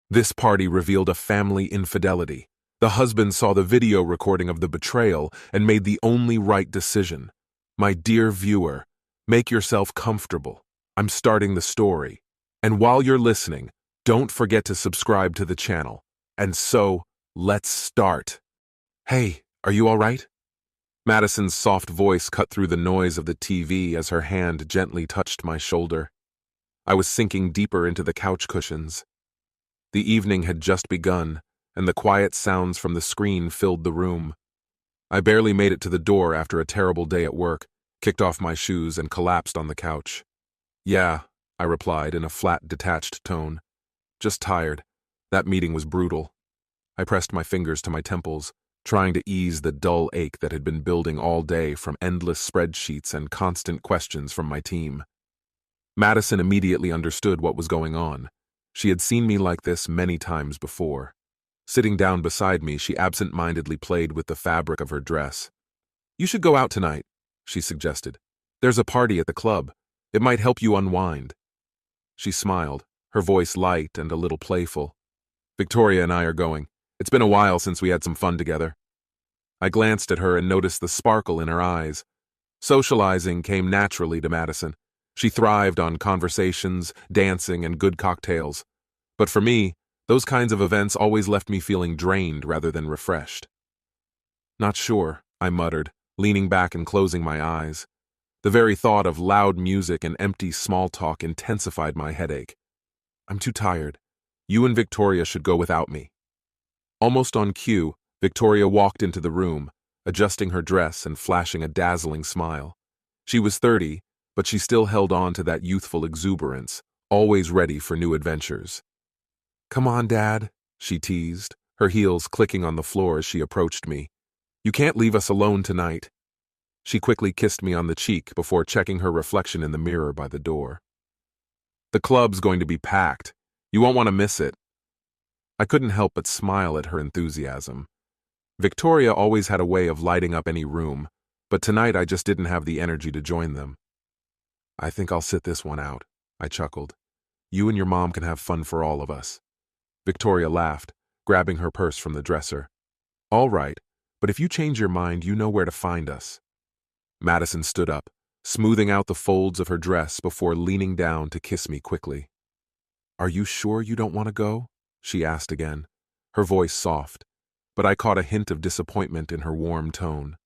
This party revealed a family infidelity. The husband saw the video recording of the betrayal and made the only right decision. My dear viewer, make yourself comfortable. I'm starting the story. And while you're listening, don't forget to subscribe to the channel. And so, let's start. Hey, are you all right? Madison's soft voice cut through the noise of the TV as her hand gently touched my shoulder. I was sinking deeper into the couch cushions. The evening had just begun, and the quiet sounds from the screen filled the room. I barely made it to the door after a terrible day at work, kicked off my shoes, and collapsed on the couch. Yeah, I replied in a flat, detached tone. Just tired. That meeting was brutal. I pressed my fingers to my temples, trying to ease the dull ache that had been building all day from endless spreadsheets and constant questions from my team. Madison immediately understood what was going on. She had seen me like this many times before. Sitting down beside me, she absent-mindedly played with the fabric of her dress. "You should go out tonight," she suggested. "There's a party at the club. It might help you unwind." She smiled, her voice light and a little playful. "Victoria and I are going. It's been a while since we had some fun together." I glanced at her and noticed the sparkle in her eyes. Socializing came naturally to Madison. She thrived on conversations, dancing, and good cocktails. But for me, those kinds of events always left me feeling drained rather than refreshed. "Not sure," I muttered, leaning back and closing my eyes. The very thought of loud music and empty small talk intensified my headache. "I'm too tired. You and Victoria should go without me." Almost on cue, Victoria walked into the room, adjusting her dress and flashing a dazzling smile. She was 30, but she still held on to that youthful exuberance, always ready for new adventures. "Come on, Dad," she teased, her heels clicking on the floor as she approached me. "You can't leave us alone tonight." She quickly kissed me on the cheek before checking her reflection in the mirror by the door. "The club's going to be packed. You won't want to miss it." I couldn't help but smile at her enthusiasm. Victoria always had a way of lighting up any room, but tonight I just didn't have the energy to join them. "I think I'll sit this one out," I chuckled. "You and your mom can have fun for all of us." Victoria laughed, grabbing her purse from the dresser. "All right, but if you change your mind, you know where to find us." Madison stood up, smoothing out the folds of her dress before leaning down to kiss me quickly. "Are you sure you don't want to go?" she asked again, her voice soft, but I caught a hint of disappointment in her warm tone.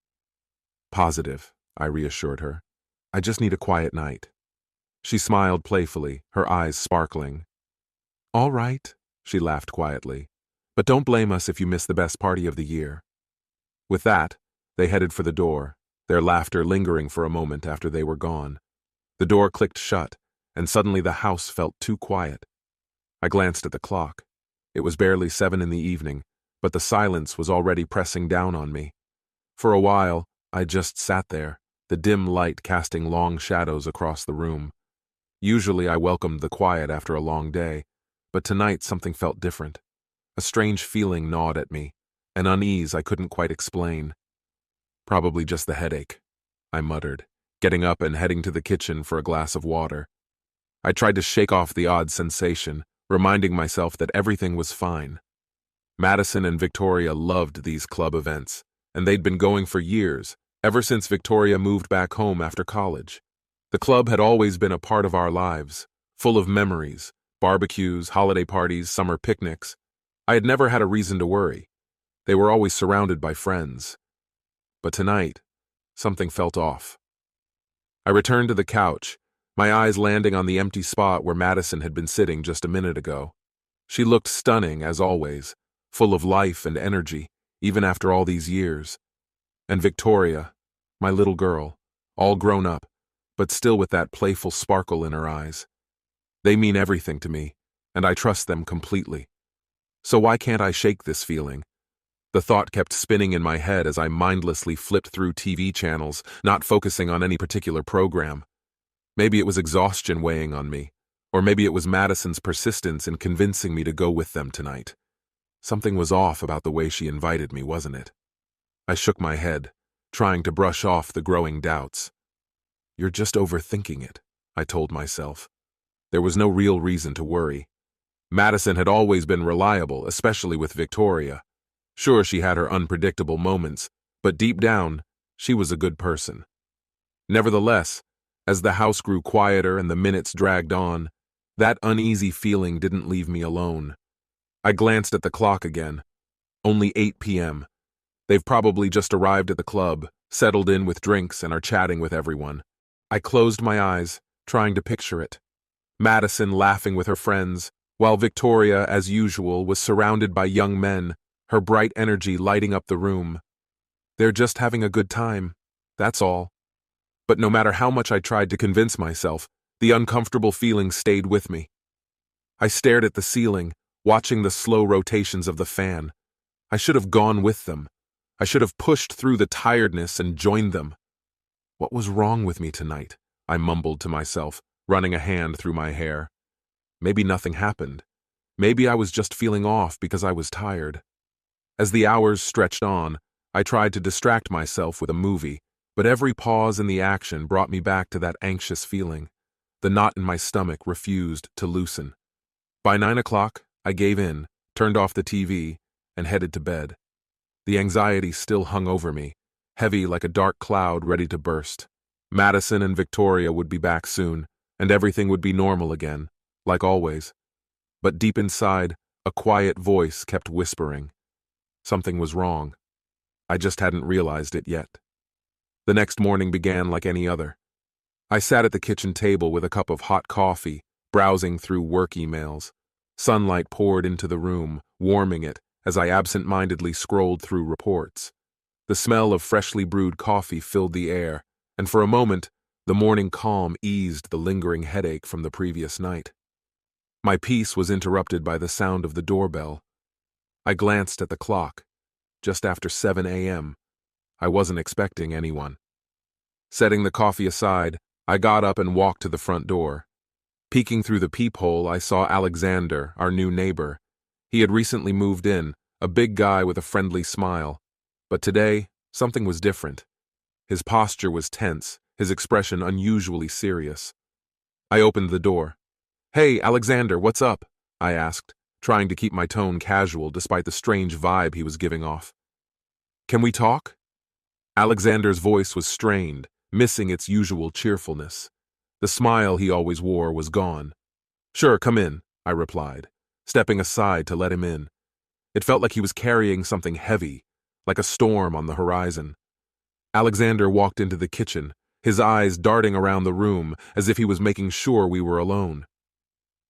"Positive," I reassured her. "I just need a quiet night." She smiled playfully, her eyes sparkling. "All right," she laughed quietly, "but don't blame us if you miss the best party of the year." With that, they headed for the door, their laughter lingering for a moment after they were gone. The door clicked shut, and suddenly the house felt too quiet. I glanced at the clock. It was barely 7 in the evening, but the silence was already pressing down on me. For a while, I just sat there, the dim light casting long shadows across the room. Usually I welcomed the quiet after a long day, but tonight something felt different. A strange feeling gnawed at me, an unease I couldn't quite explain. "Probably just the headache," I muttered, getting up and heading to the kitchen for a glass of water. I tried to shake off the odd sensation, reminding myself that everything was fine. Madison and Victoria loved these club events, and they'd been going for years, ever since Victoria moved back home after college. The club had always been a part of our lives, full of memories, barbecues, holiday parties, summer picnics. I had never had a reason to worry. They were always surrounded by friends. But tonight, something felt off. I returned to the couch, my eyes landing on the empty spot where Madison had been sitting just a minute ago. She looked stunning, as always, full of life and energy, even after all these years. And Victoria, my little girl, all grown up, but still with that playful sparkle in her eyes. They mean everything to me, and I trust them completely. So why can't I shake this feeling? The thought kept spinning in my head as I mindlessly flipped through TV channels, not focusing on any particular program. Maybe it was exhaustion weighing on me, or maybe it was Madison's persistence in convincing me to go with them tonight. Something was off about the way she invited me, wasn't it? I shook my head, trying to brush off the growing doubts. "You're just overthinking it," I told myself. There was no real reason to worry. Madison had always been reliable, especially with Victoria. Sure, she had her unpredictable moments, but deep down, she was a good person. Nevertheless, as the house grew quieter and the minutes dragged on, that uneasy feeling didn't leave me alone. I glanced at the clock again. Only 8 p.m. They've probably just arrived at the club, settled in with drinks, and are chatting with everyone. I closed my eyes, trying to picture it. Madison laughing with her friends, while Victoria, as usual, was surrounded by young men, her bright energy lighting up the room. They're just having a good time, that's all. But no matter how much I tried to convince myself, the uncomfortable feeling stayed with me. I stared at the ceiling, watching the slow rotations of the fan. I should have gone with them. I should have pushed through the tiredness and joined them. What was wrong with me tonight? I mumbled to myself, running a hand through my hair. Maybe nothing happened. Maybe I was just feeling off because I was tired. As the hours stretched on, I tried to distract myself with a movie, but every pause in the action brought me back to that anxious feeling. The knot in my stomach refused to loosen. By 9 o'clock, I gave in, turned off the TV, and headed to bed. The anxiety still hung over me, heavy like a dark cloud ready to burst. Madison and Victoria would be back soon, and everything would be normal again, like always. But deep inside, a quiet voice kept whispering. Something was wrong. I just hadn't realized it yet. The next morning began like any other. I sat at the kitchen table with a cup of hot coffee, browsing through work emails. Sunlight poured into the room, warming it as I absent-mindedly scrolled through reports. The smell of freshly brewed coffee filled the air, and for a moment, the morning calm eased the lingering headache from the previous night. My peace was interrupted by the sound of the doorbell. I glanced at the clock. Just after 7 a.m. I wasn't expecting anyone. Setting the coffee aside, I got up and walked to the front door. Peeking through the peephole, I saw Alexander, our new neighbor. He had recently moved in, a big guy with a friendly smile. But today, something was different. His posture was tense, his expression unusually serious. I opened the door. "Hey, Alexander, what's up?" I asked, trying to keep my tone casual despite the strange vibe he was giving off. "Can we talk?" Alexander's voice was strained, missing its usual cheerfulness. The smile he always wore was gone. "Sure, come in," I replied, stepping aside to let him in. It felt like he was carrying something heavy, like a storm on the horizon. Alexander walked into the kitchen, his eyes darting around the room as if he was making sure we were alone.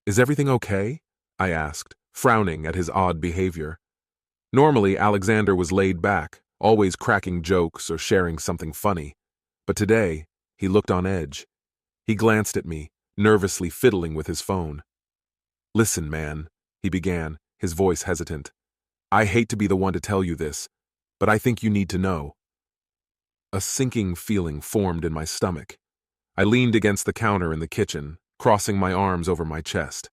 "Is everything okay?" I asked, frowning at his odd behavior. Normally, Alexander was laid back, always cracking jokes or sharing something funny. But today, he looked on edge. He glanced at me, nervously fiddling with his phone. "Listen, man," he began, his voice hesitant. "I hate to be the one to tell you this, but I think you need to know." A sinking feeling formed in my stomach. I leaned against the counter in the kitchen, crossing my arms over my chest.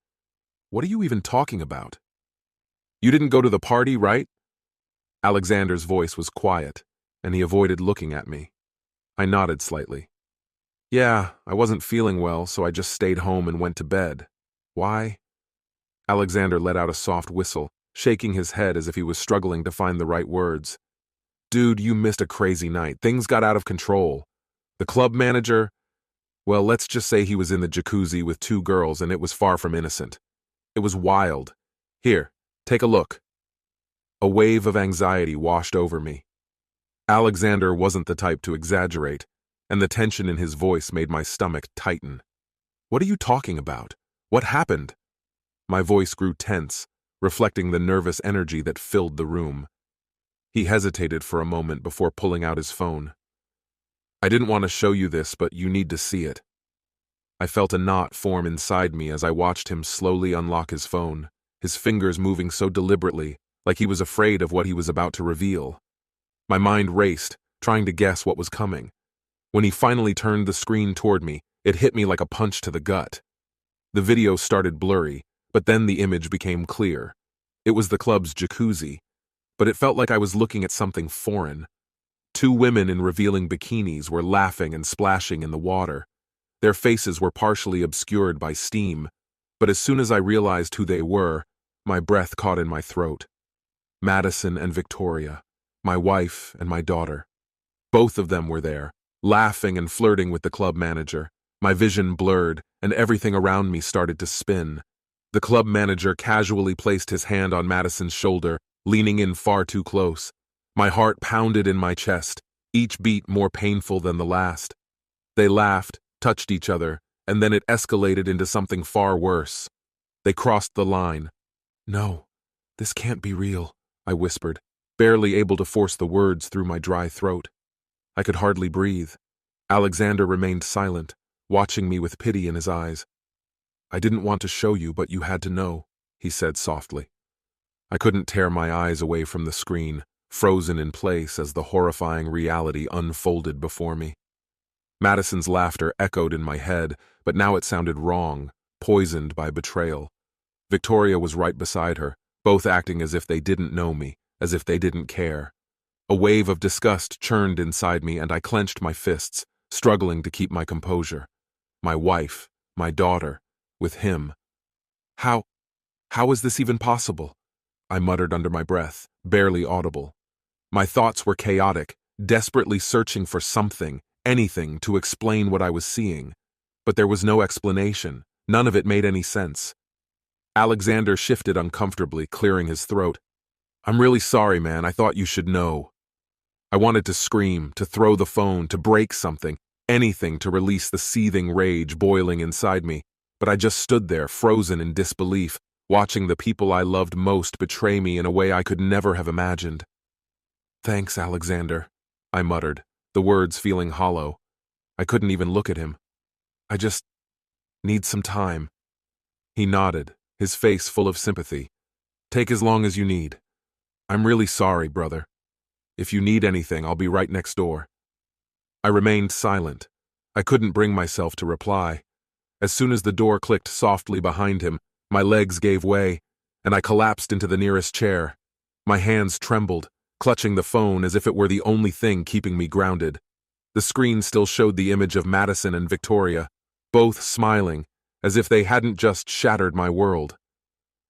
"What are you even talking about?" "You didn't go to the party, right?" Alexander's voice was quiet, and he avoided looking at me. I nodded slightly. "Yeah, I wasn't feeling well, so I just stayed home and went to bed. Why?" Alexander let out a soft whistle, shaking his head as if he was struggling to find the right words. "Dude, you missed a crazy night. Things got out of control. The club manager, well, let's just say he was in the jacuzzi with 2 girls and it was far from innocent. It was wild. Here, take a look." A wave of anxiety washed over me. Alexander wasn't the type to exaggerate, and the tension in his voice made my stomach tighten. "What are you talking about? What happened?" My voice grew tense, reflecting the nervous energy that filled the room. He hesitated for a moment before pulling out his phone. "I didn't want to show you this, but you need to see it." I felt a knot form inside me as I watched him slowly unlock his phone, his fingers moving so deliberately, like he was afraid of what he was about to reveal. My mind raced, trying to guess what was coming. When he finally turned the screen toward me, it hit me like a punch to the gut. The video started blurry, but then the image became clear. It was the club's jacuzzi, but it felt like I was looking at something foreign. 2 women in revealing bikinis were laughing and splashing in the water. Their faces were partially obscured by steam, but as soon as I realized who they were, My breath caught in my throat. Madison and Victoria, my wife and my daughter. Both of them were there, laughing and flirting with the club manager. My vision blurred, and everything around me started to spin. The club manager casually placed his hand on Madison's shoulder, leaning in far too close. My heart pounded in my chest, each beat more painful than the last. They laughed, touched each other, and then it escalated into something far worse. They crossed the line. "No, this can't be real," I whispered, barely able to force the words through my dry throat. I could hardly breathe. Alexander remained silent, watching me with pity in his eyes. "I didn't want to show you, but you had to know," he said softly. I couldn't tear my eyes away from the screen, frozen in place as the horrifying reality unfolded before me. Madison's laughter echoed in my head, but now it sounded wrong, poisoned by betrayal. Victoria was right beside her, both acting as if they didn't know me, as if they didn't care. A wave of disgust churned inside me, and I clenched my fists, struggling to keep my composure. My wife, my daughter, with him. How is this even possible? I muttered under my breath, barely audible. My thoughts were chaotic, desperately searching for something, anything, to explain what I was seeing. But there was no explanation. None of it made any sense. Alexander shifted uncomfortably, clearing his throat. "I'm really sorry, man. I thought you should know." I wanted to scream, to throw the phone, to break something, anything to release the seething rage boiling inside me, but I just stood there, frozen in disbelief, watching the people I loved most betray me in a way I could never have imagined. "Thanks, Alexander," I muttered, the words feeling hollow. I couldn't even look at him. "I just need some time." He nodded, his face full of sympathy. "Take as long as you need. I'm really sorry, brother. If you need anything, I'll be right next door." I remained silent. I couldn't bring myself to reply. As soon as the door clicked softly behind him, my legs gave way, and I collapsed into the nearest chair. My hands trembled, clutching the phone as if it were the only thing keeping me grounded. The screen still showed the image of Madison and Victoria, both smiling, as if they hadn't just shattered my world.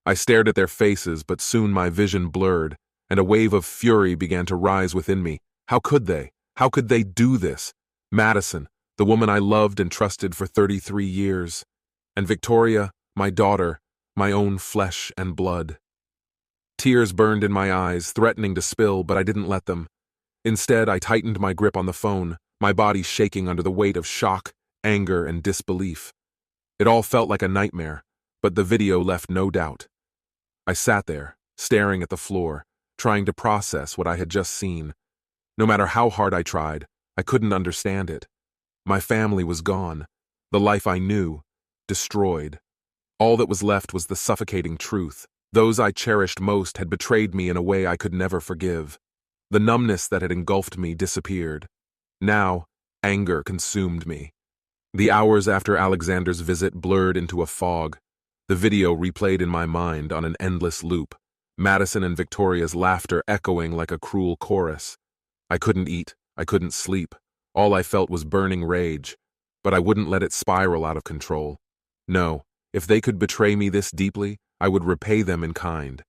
I stared at their faces, but soon my vision blurred, and a wave of fury began to rise within me. How could they? How could they do this? Madison, the woman I loved and trusted for 33 years. And Victoria, my daughter, my own flesh and blood. Tears burned in my eyes, threatening to spill, but I didn't let them. Instead, I tightened my grip on the phone, my body shaking under the weight of shock, anger, and disbelief. It all felt like a nightmare, but the video left no doubt. I sat there, staring at the floor, trying to process what I had just seen. No matter how hard I tried, I couldn't understand it. My family was gone, the life I knew, destroyed. All that was left was the suffocating truth. Those I cherished most had betrayed me in a way I could never forgive. The numbness that had engulfed me disappeared. Now, anger consumed me. The hours after Alexander's visit blurred into a fog. The video replayed in my mind on an endless loop, Madison and Victoria's laughter echoing like a cruel chorus. I couldn't eat, I couldn't sleep. All I felt was burning rage, but I wouldn't let it spiral out of control. No, if they could betray me this deeply, I would repay them in kind.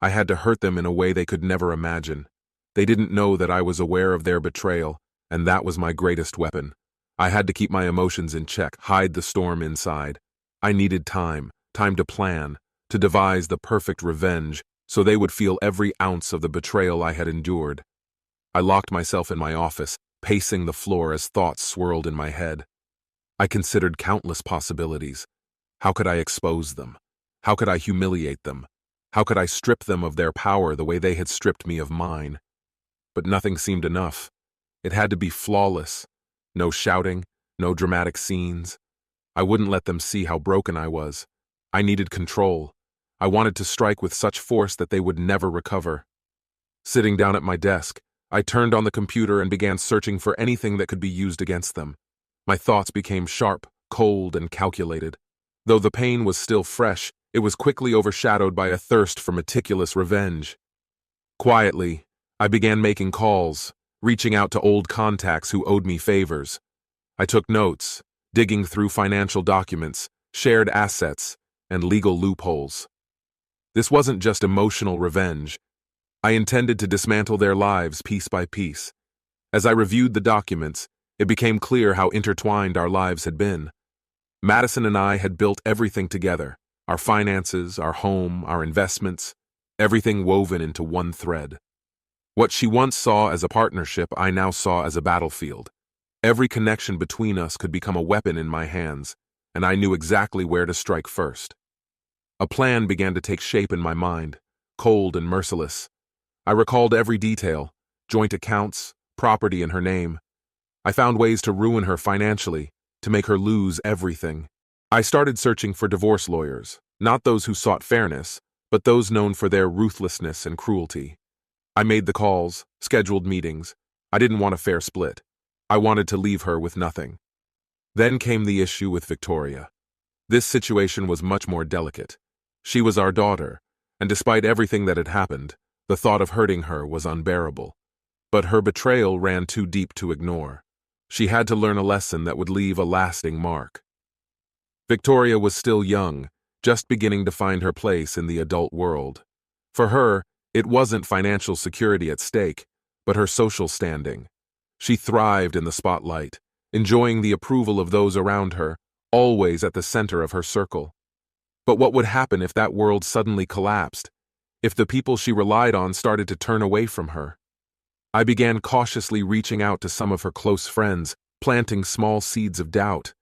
I had to hurt them in a way they could never imagine. They didn't know that I was aware of their betrayal, and that was my greatest weapon. I had to keep my emotions in check, hide the storm inside. I needed time to plan, to devise the perfect revenge, so they would feel every ounce of the betrayal I had endured. I locked myself in my office, pacing the floor as thoughts swirled in my head. I considered countless possibilities. How could I expose them? How could I humiliate them? How could I strip them of their power the way they had stripped me of mine? But nothing seemed enough. It had to be flawless. No shouting, no dramatic scenes. I wouldn't let them see how broken I was. I needed control. I wanted to strike with such force that they would never recover. Sitting down at my desk, I turned on the computer and began searching for anything that could be used against them. My thoughts became sharp, cold, and calculated. Though the pain was still fresh, it was quickly overshadowed by a thirst for meticulous revenge. Quietly, I began making calls, reaching out to old contacts who owed me favors. I took notes, digging through financial documents, shared assets, and legal loopholes. This wasn't just emotional revenge. I intended to dismantle their lives piece by piece. As I reviewed the documents, it became clear how intertwined our lives had been. Madison and I had built everything together, our finances, our home, our investments, everything woven into one thread. What she once saw as a partnership, I now saw as a battlefield. Every connection between us could become a weapon in my hands, and I knew exactly where to strike first. A plan began to take shape in my mind, cold and merciless. I recalled every detail, joint accounts, property in her name. I found ways to ruin her financially, to make her lose everything. I started searching for divorce lawyers, not those who sought fairness, but those known for their ruthlessness and cruelty. I made the calls, scheduled meetings. I didn't want a fair split. I wanted to leave her with nothing. Then came the issue with Victoria. This situation was much more delicate. She was our daughter, and despite everything that had happened, the thought of hurting her was unbearable. But her betrayal ran too deep to ignore. She had to learn a lesson that would leave a lasting mark. Victoria was still young, just beginning to find her place in the adult world. For her, it wasn't financial security at stake, but her social standing. She thrived in the spotlight, enjoying the approval of those around her, always at the center of her circle. But what would happen if that world suddenly collapsed? If the people she relied on started to turn away from her? I began cautiously reaching out to some of her close friends, planting small seeds of doubt.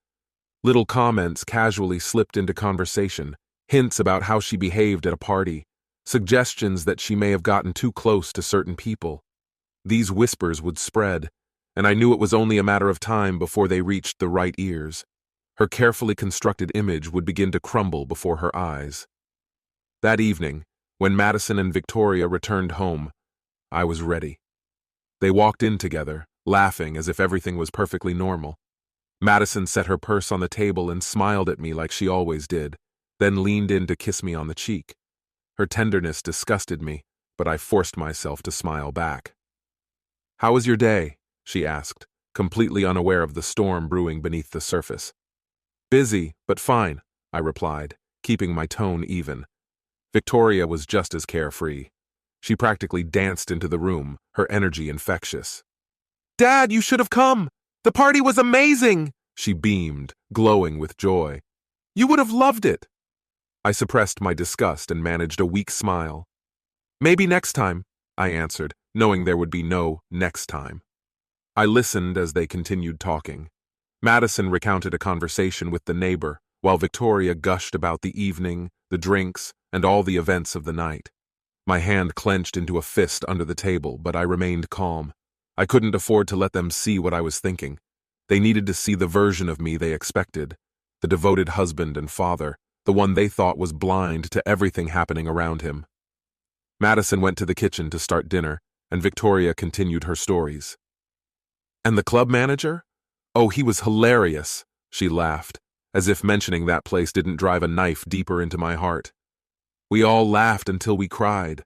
Little comments casually slipped into conversation, hints about how she behaved at a party, suggestions that she may have gotten too close to certain people. These whispers would spread, and I knew it was only a matter of time before they reached the right ears. Her carefully constructed image would begin to crumble before her eyes. That evening, when Madison and Victoria returned home, I was ready. They walked in together, laughing as if everything was perfectly normal. Madison set her purse on the table and smiled at me like she always did, then leaned in to kiss me on the cheek. Her tenderness disgusted me, but I forced myself to smile back. "How was your day?" she asked, completely unaware of the storm brewing beneath the surface. "Busy, but fine," I replied, keeping my tone even. Victoria was just as carefree. She practically danced into the room, her energy infectious. "Dad, you should have come! The party was amazing!" she beamed, glowing with joy. "You would have loved it!" I suppressed my disgust and managed a weak smile. "Maybe next time," I answered, knowing there would be no next time. I listened as they continued talking. Madison recounted a conversation with the neighbor, while Victoria gushed about the evening, the drinks, and all the events of the night. My hand clenched into a fist under the table, but I remained calm. I couldn't afford to let them see what I was thinking. They needed to see the version of me they expected, the devoted husband and father, the one they thought was blind to everything happening around him. Madison went to the kitchen to start dinner, and Victoria continued her stories. "And the club manager? Oh, he was hilarious," she laughed, as if mentioning that place didn't drive a knife deeper into my heart. "We all laughed until we cried."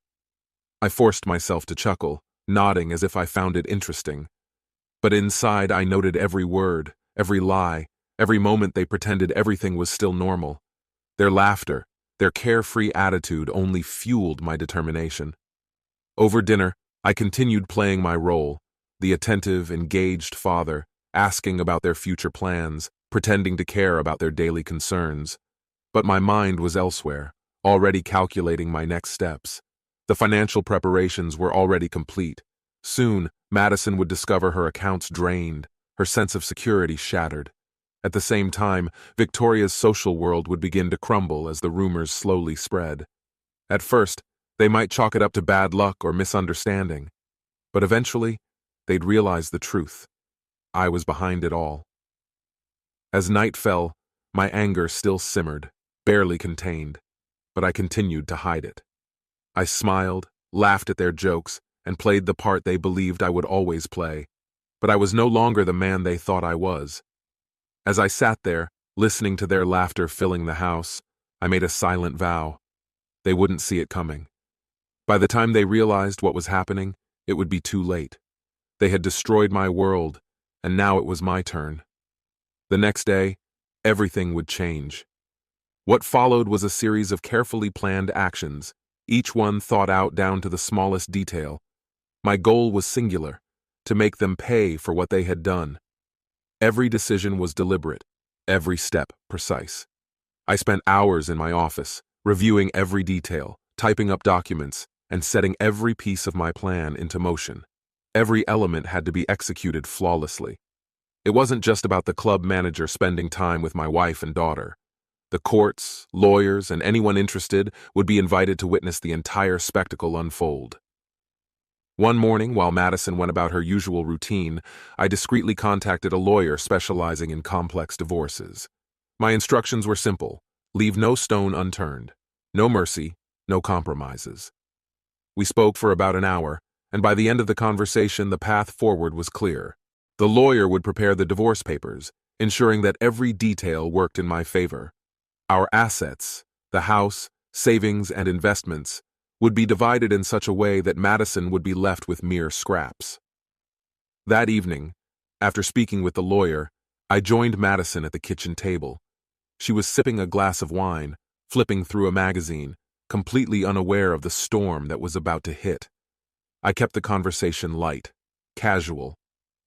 I forced myself to chuckle, nodding as if I found it interesting. But inside I noted every word, every lie, every moment they pretended everything was still normal. Their laughter, their carefree attitude only fueled my determination. Over dinner, I continued playing my role, the attentive, engaged father, asking about their future plans, pretending to care about their daily concerns. But my mind was elsewhere, already calculating my next steps. The financial preparations were already complete. Soon, Madison would discover her accounts drained, her sense of security shattered. At the same time, Victoria's social world would begin to crumble as the rumors slowly spread. At first, they might chalk it up to bad luck or misunderstanding. But eventually, they'd realize the truth. I was behind it all. As night fell, my anger still simmered, barely contained, but I continued to hide it. I smiled, laughed at their jokes, and played the part they believed I would always play, but I was no longer the man they thought I was. As I sat there, listening to their laughter filling the house, I made a silent vow. They wouldn't see it coming. By the time they realized what was happening, it would be too late. They had destroyed my world, and now it was my turn. The next day, everything would change. What followed was a series of carefully planned actions, each one thought out down to the smallest detail. My goal was singular: to make them pay for what they had done. Every decision was deliberate, every step precise. I spent hours in my office, reviewing every detail, typing up documents, and setting every piece of my plan into motion. Every element had to be executed flawlessly. It wasn't just about the club manager spending time with my wife and daughter. The courts, lawyers, and anyone interested would be invited to witness the entire spectacle unfold. One morning, while Madison went about her usual routine, I discreetly contacted a lawyer specializing in complex divorces. My instructions were simple: leave no stone unturned, no mercy, no compromises. We spoke for about an hour, and by the end of the conversation, the path forward was clear. The lawyer would prepare the divorce papers, ensuring that every detail worked in my favor. Our assets, the house, savings, and investments, would be divided in such a way that Madison would be left with mere scraps. That evening, after speaking with the lawyer, I joined Madison at the kitchen table. She was sipping a glass of wine, flipping through a magazine, completely unaware of the storm that was about to hit. I kept the conversation light, casual.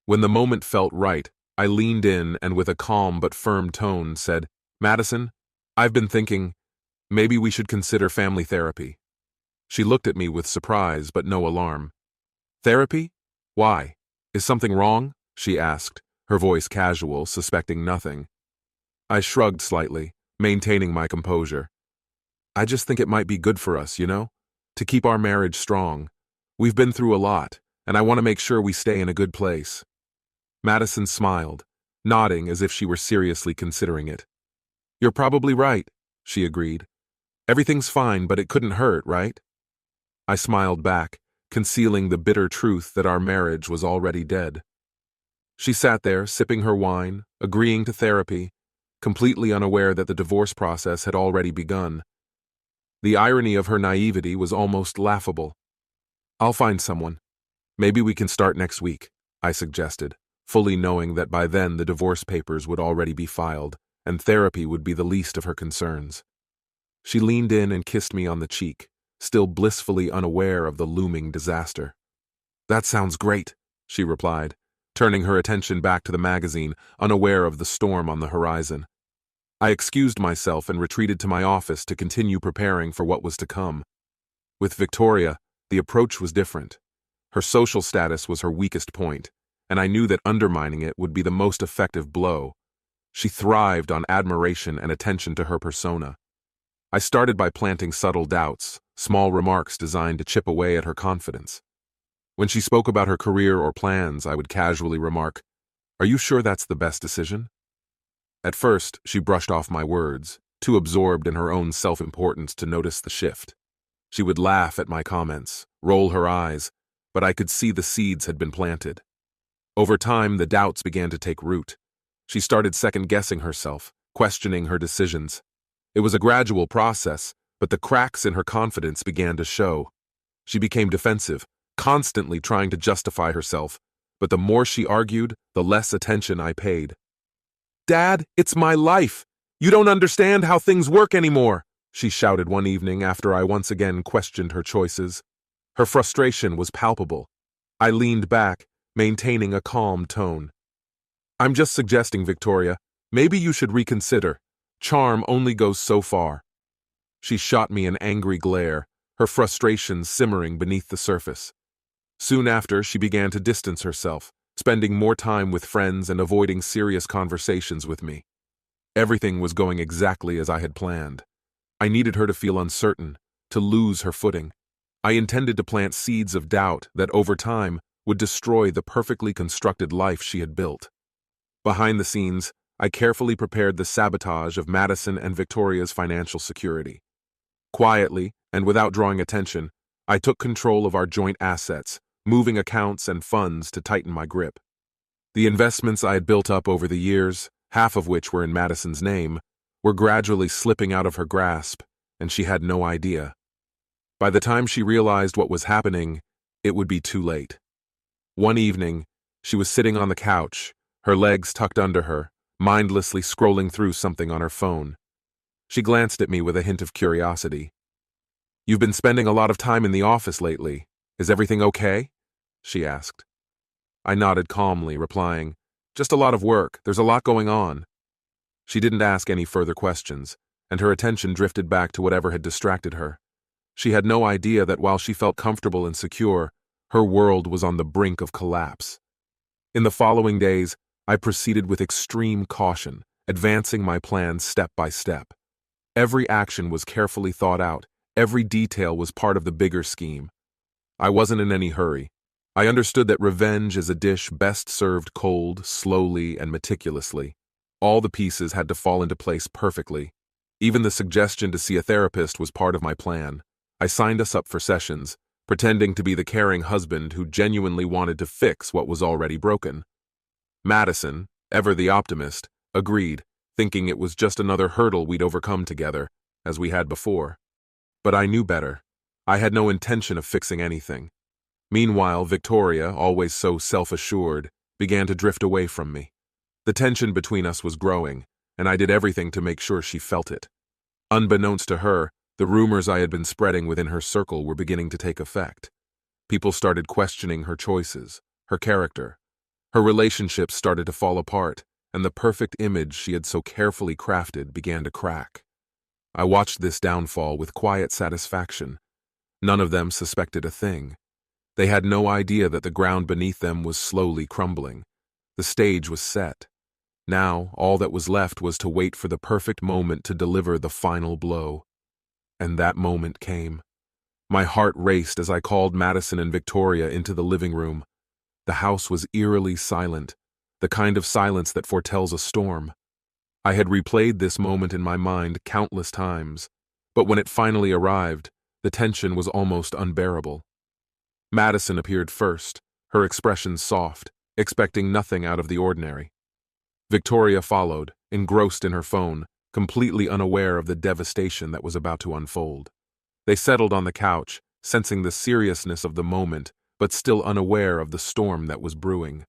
When the moment felt right, I leaned in and with a calm but firm tone said, "Madison, I've been thinking, maybe we should consider family therapy." She looked at me with surprise but no alarm. "Therapy? Why? Is something wrong?" she asked, her voice casual, suspecting nothing. I shrugged slightly, maintaining my composure. "I just think it might be good for us, to keep our marriage strong. We've been through a lot, and I want to make sure we stay in a good place." Madison smiled, nodding as if she were seriously considering it. "You're probably right," she agreed. "Everything's fine, but it couldn't hurt, right?" I smiled back, concealing the bitter truth that our marriage was already dead. She sat there, sipping her wine, agreeing to therapy, completely unaware that the divorce process had already begun. The irony of her naivety was almost laughable. "I'll find someone. Maybe we can start next week," I suggested, fully knowing that by then the divorce papers would already be filed, and therapy would be the least of her concerns. She leaned in and kissed me on the cheek, still blissfully unaware of the looming disaster. "That sounds great," she replied, turning her attention back to the magazine, unaware of the storm on the horizon. I excused myself and retreated to my office to continue preparing for what was to come. With Victoria, the approach was different. Her social status was her weakest point, and I knew that undermining it would be the most effective blow. She thrived on admiration and attention to her persona. I started by planting subtle doubts, small remarks designed to chip away at her confidence. When she spoke about her career or plans, I would casually remark, "Are you sure that's the best decision?" At first, she brushed off my words, too absorbed in her own self-importance to notice the shift. She would laugh at my comments, roll her eyes, but I could see the seeds had been planted. Over time, the doubts began to take root. She started second-guessing herself, questioning her decisions. It was a gradual process, but the cracks in her confidence began to show. She became defensive, constantly trying to justify herself, but the more she argued, the less attention I paid. "Dad, it's my life. You don't understand how things work anymore," she shouted one evening after I once again questioned her choices. Her frustration was palpable. I leaned back, maintaining a calm tone. "I'm just suggesting, Victoria, maybe you should reconsider. Charm only goes so far." She shot me an angry glare, her frustration simmering beneath the surface. Soon after, she began to distance herself, spending more time with friends and avoiding serious conversations with me. Everything was going exactly as I had planned. I needed her to feel uncertain, to lose her footing. I intended to plant seeds of doubt that over time would destroy the perfectly constructed life she had built. Behind the scenes, I carefully prepared the sabotage of Madison and Victoria's financial security. Quietly, and without drawing attention, I took control of our joint assets, moving accounts and funds to tighten my grip. The investments I had built up over the years, half of which were in Madison's name, were gradually slipping out of her grasp, and she had no idea. By the time she realized what was happening, it would be too late. One evening, she was sitting on the couch, her legs tucked under her, mindlessly scrolling through something on her phone. She glanced at me with a hint of curiosity. "You've been spending a lot of time in the office lately. Is everything okay?" she asked. I nodded calmly, replying, "Just a lot of work. There's a lot going on." She didn't ask any further questions, and her attention drifted back to whatever had distracted her. She had no idea that while she felt comfortable and secure, her world was on the brink of collapse. In the following days, I proceeded with extreme caution, advancing my plans step by step. Every action was carefully thought out, every detail was part of the bigger scheme. I wasn't in any hurry. I understood that revenge is a dish best served cold, slowly, and meticulously. All the pieces had to fall into place perfectly. Even the suggestion to see a therapist was part of my plan. I signed us up for sessions, pretending to be the caring husband who genuinely wanted to fix what was already broken. Madison, ever the optimist, agreed, thinking it was just another hurdle we'd overcome together, as we had before. But I knew better. I had no intention of fixing anything. Meanwhile, Victoria, always so self-assured, began to drift away from me. The tension between us was growing, and I did everything to make sure she felt it. Unbeknownst to her, the rumors I had been spreading within her circle were beginning to take effect. People started questioning her choices, her character. Her relationships started to fall apart, and the perfect image she had so carefully crafted began to crack. I watched this downfall with quiet satisfaction. None of them suspected a thing. They had no idea that the ground beneath them was slowly crumbling. The stage was set. Now, all that was left was to wait for the perfect moment to deliver the final blow. And that moment came. My heart raced as I called Madison and Victoria into the living room. The house was eerily silent, the kind of silence that foretells a storm. I had replayed this moment in my mind countless times, but when it finally arrived, the tension was almost unbearable. Madison appeared first, her expression soft, expecting nothing out of the ordinary. Victoria followed, engrossed in her phone, completely unaware of the devastation that was about to unfold. They settled on the couch, sensing the seriousness of the moment, but still unaware of the storm that was brewing.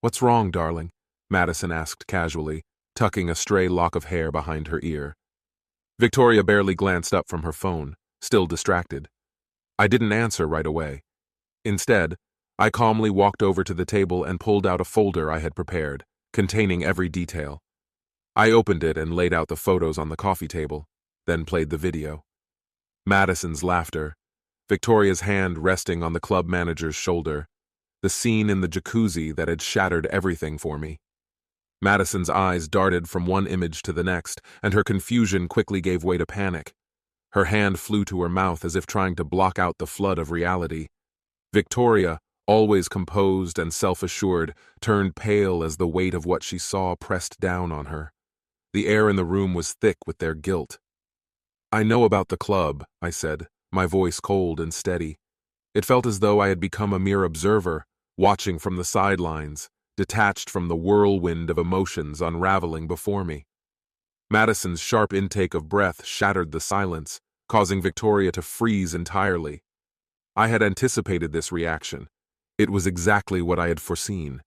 "What's wrong, darling?" Madison asked casually, tucking a stray lock of hair behind her ear. Victoria barely glanced up from her phone, still distracted. I didn't answer right away. Instead, I calmly walked over to the table and pulled out a folder I had prepared, containing every detail. I opened it and laid out the photos on the coffee table, then played the video. Madison's laughter, Victoria's hand resting on the club manager's shoulder, the scene in the jacuzzi that had shattered everything for me. Madison's eyes darted from one image to the next, and her confusion quickly gave way to panic. Her hand flew to her mouth as if trying to block out the flood of reality. Victoria, always composed and self-assured, turned pale as the weight of what she saw pressed down on her. The air in the room was thick with their guilt. "I know about the club," I said, my voice cold and steady. It felt as though I had become a mere observer, watching from the sidelines, detached from the whirlwind of emotions unraveling before me. Madison's sharp intake of breath shattered the silence, causing Victoria to freeze entirely. I had anticipated this reaction. It was exactly what I had foreseen,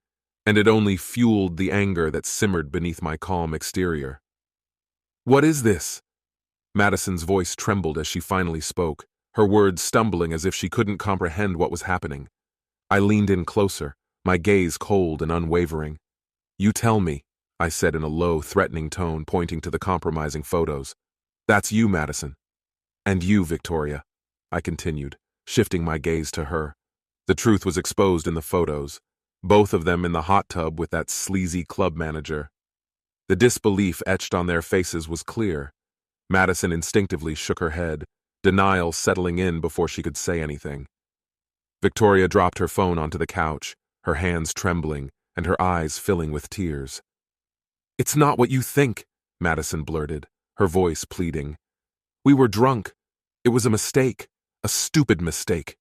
and it only fueled the anger that simmered beneath my calm exterior. "What is this?" Madison's voice trembled as she finally spoke, her words stumbling as if she couldn't comprehend what was happening. I leaned in closer, my gaze cold and unwavering. "You tell me," I said in a low, threatening tone, pointing to the compromising photos. "That's you, Madison." "And you, Victoria," I continued, shifting my gaze to her. The truth was exposed in the photos, both of them in the hot tub with that sleazy club manager. The disbelief etched on their faces was clear. Madison instinctively shook her head, denial settling in before she could say anything. Victoria dropped her phone onto the couch, her hands trembling and her eyes filling with tears. "It's not what you think," Madison blurted, her voice pleading. "We were drunk. It was a mistake, a stupid mistake."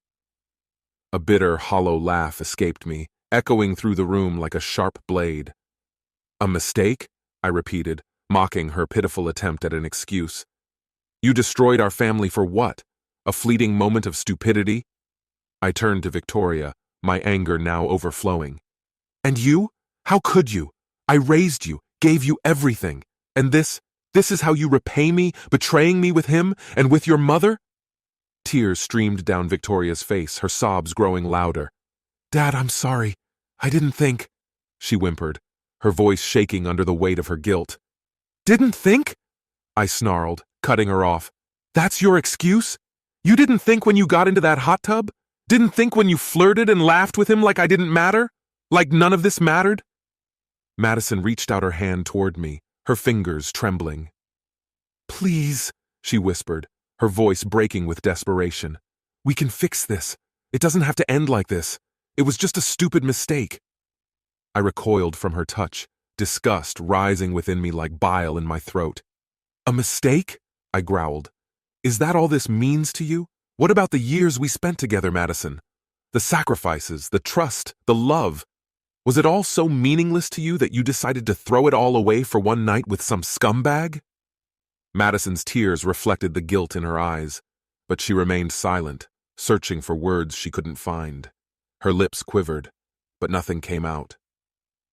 A bitter, hollow laugh escaped me, echoing through the room like a sharp blade. "A mistake?" I repeated, mocking her pitiful attempt at an excuse. "You destroyed our family for what? A fleeting moment of stupidity?" I turned to Victoria, my anger now overflowing. "And you? How could you? I raised you, gave you everything, and this This is how you repay me, betraying me with him and with your mother? Tears streamed down Victoria's face, her sobs growing louder. Dad, I'm sorry. I didn't think, she whimpered, her voice shaking under the weight of her guilt. Didn't think? I snarled, cutting her off. That's your excuse? You didn't think when you got into that hot tub? Didn't think when you flirted and laughed with him like I didn't matter? Like none of this mattered? Madison reached out her hand toward me, her fingers trembling. Please, she whispered, her voice breaking with desperation. We can fix this. It doesn't have to end like this. It was just a stupid mistake. I recoiled from her touch, disgust rising within me like bile in my throat. A mistake? I growled. Is that all this means to you? What about the years we spent together, Madison? The sacrifices, the trust, the love. Was it all so meaningless to you that you decided to throw it all away for one night with some scumbag? Madison's tears reflected the guilt in her eyes, but she remained silent, searching for words she couldn't find. Her lips quivered, but nothing came out.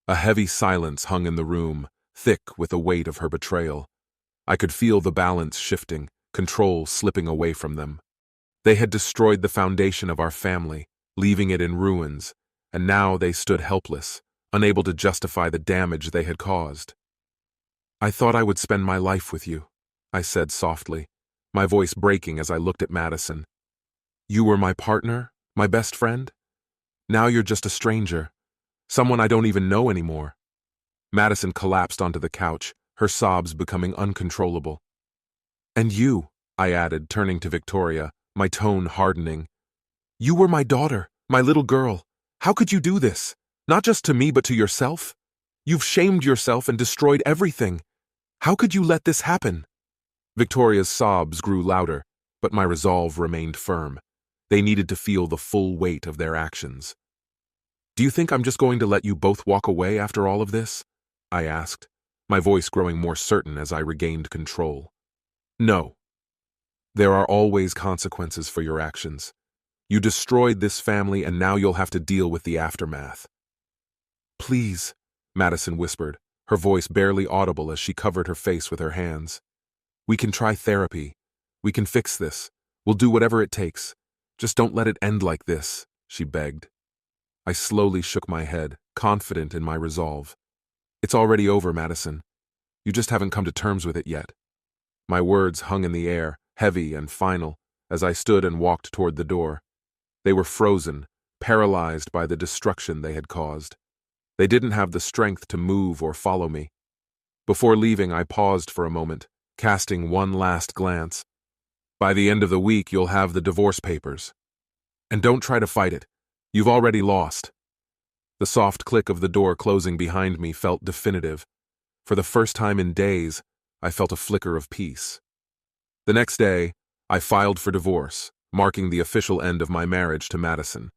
A heavy silence hung in the room, thick with the weight of her betrayal. I could feel the balance shifting, control slipping away from them. They had destroyed the foundation of our family, leaving it in ruins, and now they stood helpless, unable to justify the damage they had caused. I thought I would spend my life with you, I said softly, my voice breaking as I looked at Madison. You were my partner, my best friend? Now you're just a stranger, someone I don't even know anymore. Madison collapsed onto the couch, her sobs becoming uncontrollable. And you, I added, turning to Victoria, my tone hardening. You were my daughter, my little girl. How could you do this? Not just to me, but to yourself? You've shamed yourself and destroyed everything. How could you let this happen? Victoria's sobs grew louder, but my resolve remained firm. They needed to feel the full weight of their actions. Do you think I'm just going to let you both walk away after all of this? I asked, my voice growing more certain as I regained control. No. There are always consequences for your actions. You destroyed this family and now you'll have to deal with the aftermath. Please, Madison whispered, her voice barely audible as she covered her face with her hands. We can try therapy. We can fix this. We'll do whatever it takes. Just don't let it end like this, she begged. I slowly shook my head, confident in my resolve. It's already over, Madison. You just haven't come to terms with it yet. My words hung in the air, heavy and final, as I stood and walked toward the door. They were frozen, paralyzed by the destruction they had caused. They didn't have the strength to move or follow me. Before leaving, I paused for a moment, casting one last glance. By the end of the week, you'll have the divorce papers. And don't try to fight it. You've already lost. The soft click of the door closing behind me felt definitive. For the first time in days, I felt a flicker of peace. The next day, I filed for divorce, marking the official end of my marriage to Madison.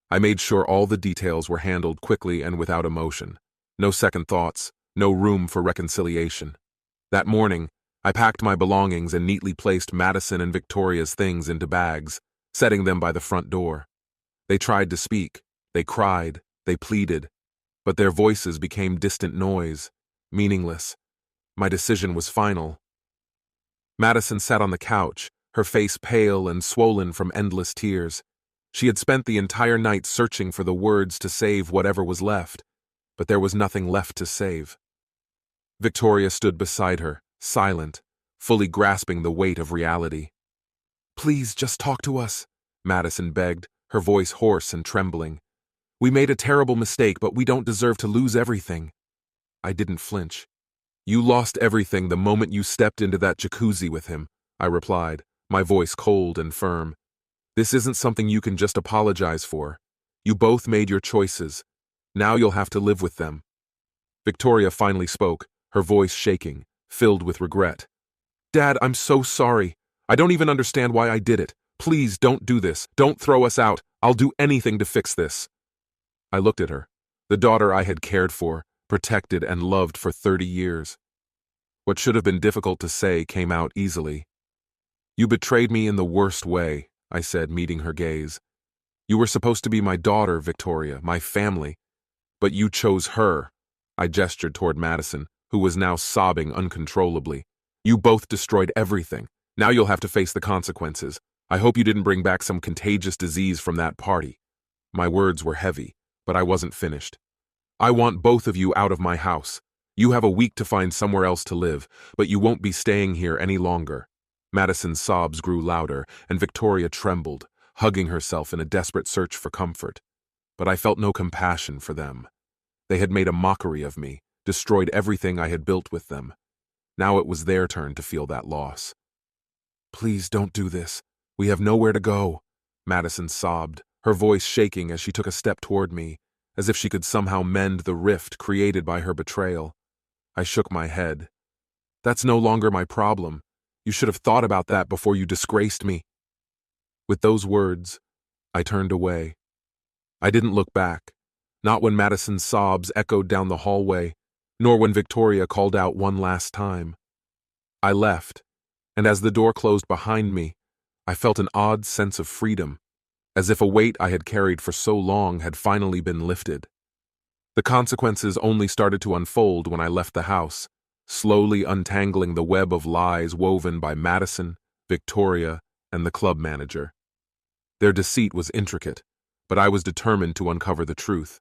I made sure all the details were handled quickly and without emotion. No second thoughts, no room for reconciliation. That morning, I packed my belongings and neatly placed Madison and Victoria's things into bags, setting them by the front door. They tried to speak, they cried, they pleaded, but their voices became distant noise, meaningless. My decision was final. Madison sat on the couch, her face pale and swollen from endless tears. She had spent the entire night searching for the words to save whatever was left, but there was nothing left to save. Victoria stood beside her, silent, fully grasping the weight of reality. Please, just talk to us, Madison begged, her voice hoarse and trembling. We made a terrible mistake, but we don't deserve to lose everything. I didn't flinch. You lost everything the moment you stepped into that jacuzzi with him, I replied, my voice cold and firm. This isn't something you can just apologize for. You both made your choices. Now you'll have to live with them. Victoria finally spoke, her voice shaking, filled with regret. Dad, I'm so sorry. I don't even understand why I did it. Please don't do this. Don't throw us out. I'll do anything to fix this. I looked at her, the daughter I had cared for, protected and loved for 30 years. What should have been difficult to say came out easily. You betrayed me in the worst way, I said, meeting her gaze. You were supposed to be my daughter, Victoria, my family. But you chose her. I gestured toward Madison, who was now sobbing uncontrollably. You both destroyed everything. Now you'll have to face the consequences. I hope you didn't bring back some contagious disease from that party." My words were heavy, but I wasn't finished. "I want both of you out of my house. You have a week to find somewhere else to live, but you won't be staying here any longer." Madison's sobs grew louder, and Victoria trembled, hugging herself in a desperate search for comfort. But I felt no compassion for them. They had made a mockery of me, destroyed everything I had built with them. Now it was their turn to feel that loss. "Please don't do this. We have nowhere to go," Madison sobbed, her voice shaking as she took a step toward me, as if she could somehow mend the rift created by her betrayal. I shook my head. "That's no longer my problem. You should have thought about that before you disgraced me." With those words, I turned away. I didn't look back, not when Madison's sobs echoed down the hallway, nor when Victoria called out one last time. I left, and as the door closed behind me, I felt an odd sense of freedom, as if a weight I had carried for so long had finally been lifted. The consequences only started to unfold when I left the house, slowly untangling the web of lies woven by Madison, Victoria, and the club manager. Their deceit was intricate, but I was determined to uncover the truth.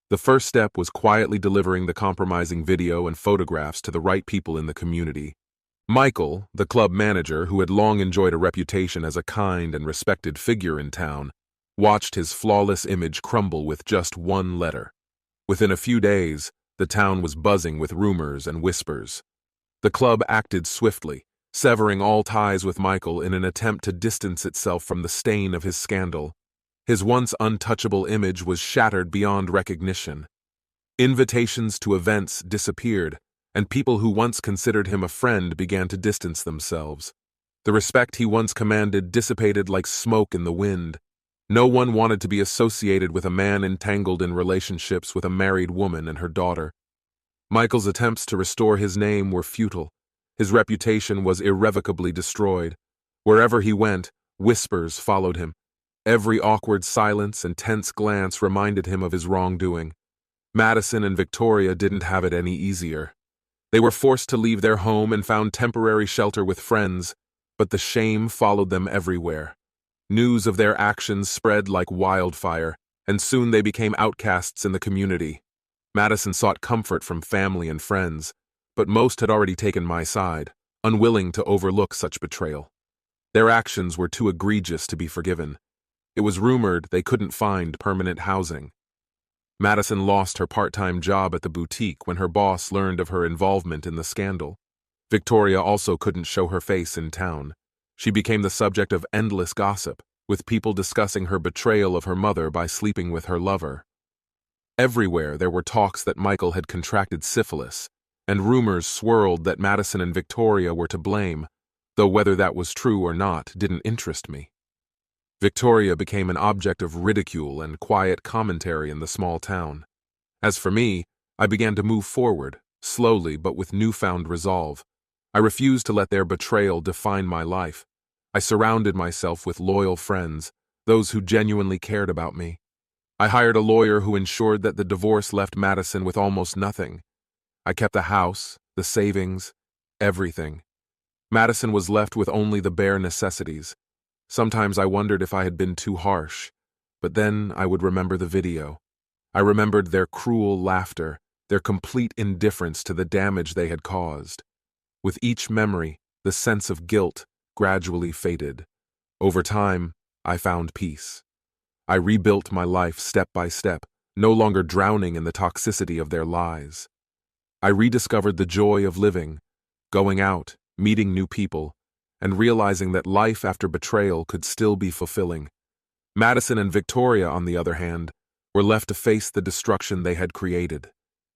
The first step was quietly delivering the compromising video and photographs to the right people in the community. Michael, the club manager, who had long enjoyed a reputation as a kind and respected figure in town, watched his flawless image crumble with just one letter. Within a few days, the town was buzzing with rumors and whispers. The club acted swiftly, severing all ties with Michael in an attempt to distance itself from the stain of his scandal. His once untouchable image was shattered beyond recognition. Invitations to events disappeared, and people who once considered him a friend began to distance themselves. The respect he once commanded dissipated like smoke in the wind. No one wanted to be associated with a man entangled in relationships with a married woman and her daughter. Michael's attempts to restore his name were futile. His reputation was irrevocably destroyed. Wherever he went, whispers followed him. Every awkward silence and tense glance reminded him of his wrongdoing. Madison and Victoria didn't have it any easier. They were forced to leave their home and found temporary shelter with friends, but the shame followed them everywhere. News of their actions spread like wildfire, and soon they became outcasts in the community. Madison sought comfort from family and friends, but most had already taken my side, unwilling to overlook such betrayal. Their actions were too egregious to be forgiven. It was rumored they couldn't find permanent housing. Madison lost her part-time job at the boutique when her boss learned of her involvement in the scandal. Victoria also couldn't show her face in town. She became the subject of endless gossip, with people discussing her betrayal of her mother by sleeping with her lover. Everywhere there were talks that Michael had contracted syphilis, and rumors swirled that Madison and Victoria were to blame, though whether that was true or not didn't interest me. Victoria became an object of ridicule and quiet commentary in the small town. As for me, I began to move forward, slowly but with newfound resolve. I refused to let their betrayal define my life. I surrounded myself with loyal friends, those who genuinely cared about me. I hired a lawyer who ensured that the divorce left Madison with almost nothing. I kept the house, the savings, everything. Madison was left with only the bare necessities. Sometimes I wondered if I had been too harsh, but then I would remember the video. I remembered their cruel laughter, their complete indifference to the damage they had caused. With each memory, the sense of guilt gradually faded. Over time, I found peace. I rebuilt my life step by step, no longer drowning in the toxicity of their lies. I rediscovered the joy of living, going out, meeting new people, and realizing that life after betrayal could still be fulfilling. Madison and Victoria, on the other hand, were left to face the destruction they had created.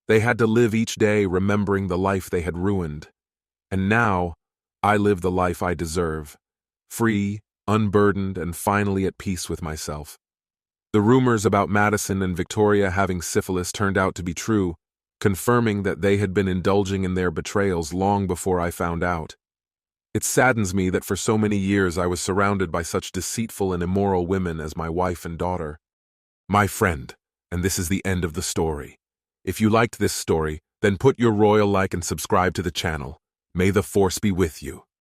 They had to live each day remembering the life they had ruined. And now, I live the life I deserve, free, unburdened, and finally at peace with myself. The rumors about Madison and Victoria having syphilis turned out to be true, confirming that they had been indulging in their betrayals long before I found out. It saddens me that for so many years I was surrounded by such deceitful and immoral women as my wife and daughter. My friend, and this is the end of the story. If you liked this story, then put your royal like and subscribe to the channel. May the Force be with you.